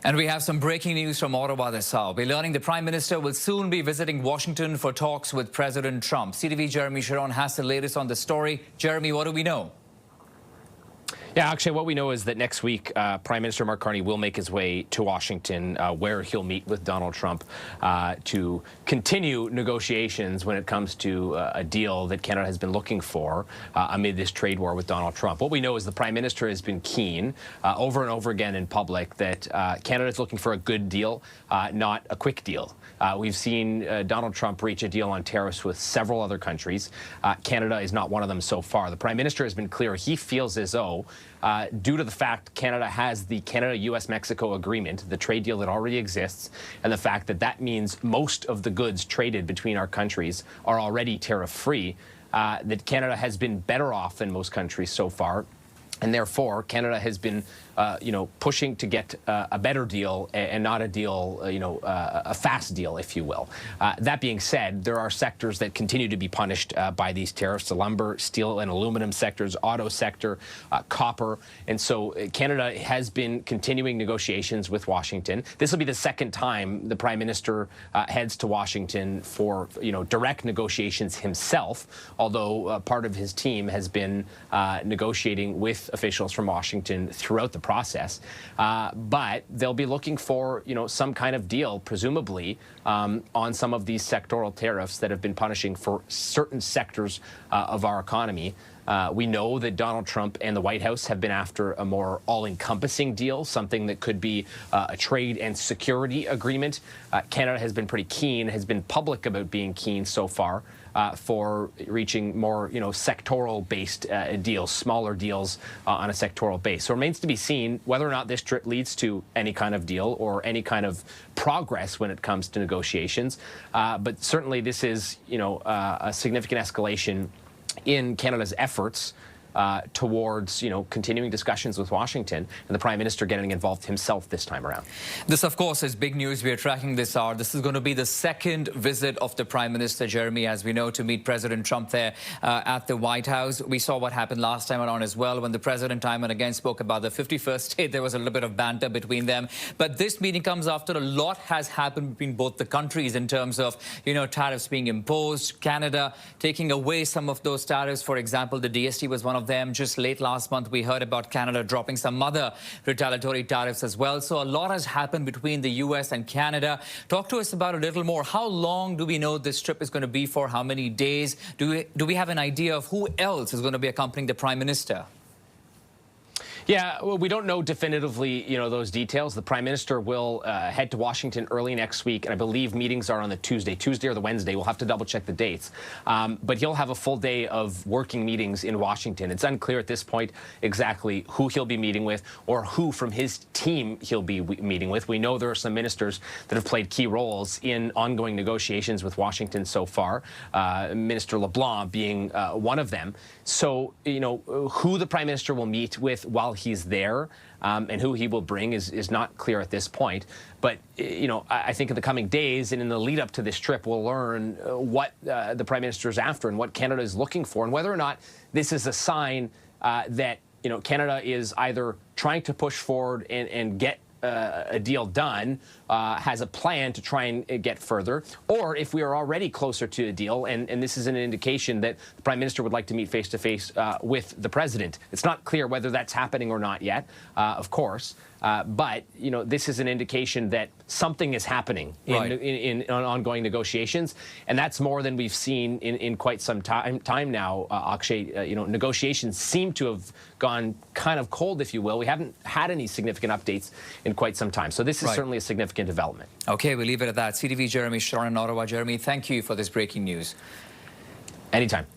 And we have some breaking news from Ottawa this hour. We're learning the Prime Minister will soon be visiting Washington for talks with President Trump. CTV Jeremie Charron has the latest on the story. Jeremie, what do we know? Yeah, actually, what we know is that next week, Prime Minister Mark Carney will make his way to Washington, where he'll meet with Donald Trump to continue negotiations when it comes to a deal that Canada has been looking for amid this trade war with Donald Trump. What we know is the Prime Minister has been keen over and over again in public that Canada is looking for a good deal, not a quick deal. We've seen Donald Trump reach a deal on tariffs with several other countries. Canada is not one of them so far. The Prime Minister has been clear he feels as though due to the fact Canada has the Canada-US-Mexico agreement, the trade deal that already exists, and the fact that that means most of the goods traded between our countries are already tariff-free, that Canada has been better off than most countries so far. And therefore, Canada has been, pushing to get a better deal and not a deal, a fast deal, if you will. That being said, there are sectors that continue to be punished by these tariffs: the lumber, steel, and aluminum sectors, auto sector, copper. And so Canada has been continuing negotiations with Washington. This will be the second time the Prime Minister heads to Washington for, direct negotiations himself, although part of his team has been negotiating with officials from Washington throughout the process. But they'll be looking for, some kind of deal, presumably, on some of these sectoral tariffs that have been punishing for certain sectors of our economy. We know that Donald Trump and the White House have been after a more all-encompassing deal, something that could be a trade and security agreement. Canada has been pretty keen, has been public about being keen so far for reaching more, sectoral-based deals, smaller deals on a sectoral base. So it remains to be seen whether or not this trip leads to any kind of deal or any kind of progress when it comes to negotiations. But certainly this is, a significant escalation in Canada's efforts towards, continuing discussions with Washington, and the Prime Minister getting involved himself this time around. This, of course, is big news. We are tracking this hour. This is going to be the second visit of the Prime Minister, Jeremie, as we know, to meet President Trump there at the White House. We saw what happened last time around as well, when the President time and again spoke about the 51st state. There was a little bit of banter between them. But this meeting comes after a lot has happened between both the countries in terms of, tariffs being imposed, Canada taking away some of those tariffs. For example, the DST was one of them. Just late last month, we heard about Canada dropping some other retaliatory tariffs as well. So a lot has happened between the U.S. and Canada. Talk to us about a little more. How long do we know this trip is going to be for? How many days? Do we have an idea of who else is going to be accompanying the Prime Minister? Yeah, well, we don't know definitively, those details. The Prime Minister will head to Washington early next week, and I believe meetings are on the Tuesday or the Wednesday. We'll have to double-check the dates. But he'll have a full day of working meetings in Washington. It's unclear at this point exactly who he'll be meeting with or who from his team he'll be meeting with. We know there are some ministers that have played key roles in ongoing negotiations with Washington so far, Minister LeBlanc being one of them. So, who the Prime Minister will meet with while he's there and who he will bring is not clear at this point. But, I think in the coming days and in the lead up to this trip, we'll learn what the Prime Minister is after and what Canada is looking for, and whether or not this is a sign that, Canada is either trying to push forward and get a deal done, has a plan to try and get further, or if we are already closer to a deal, and this is an indication that the Prime Minister would like to meet face-to-face with the President. It's not clear whether that's happening or not yet, of course, but, this is an indication that something is happening in ongoing negotiations, and that's more than we've seen in quite some time now, Akshay. Negotiations seem to have gone kind of cold, if you will. We haven't had any significant updates in quite some time. So this is certainly a significant development. Okay, we'll leave it at that. CTV Jeremie Charron in Ottawa. Jeremie, thank you for this breaking news. Anytime.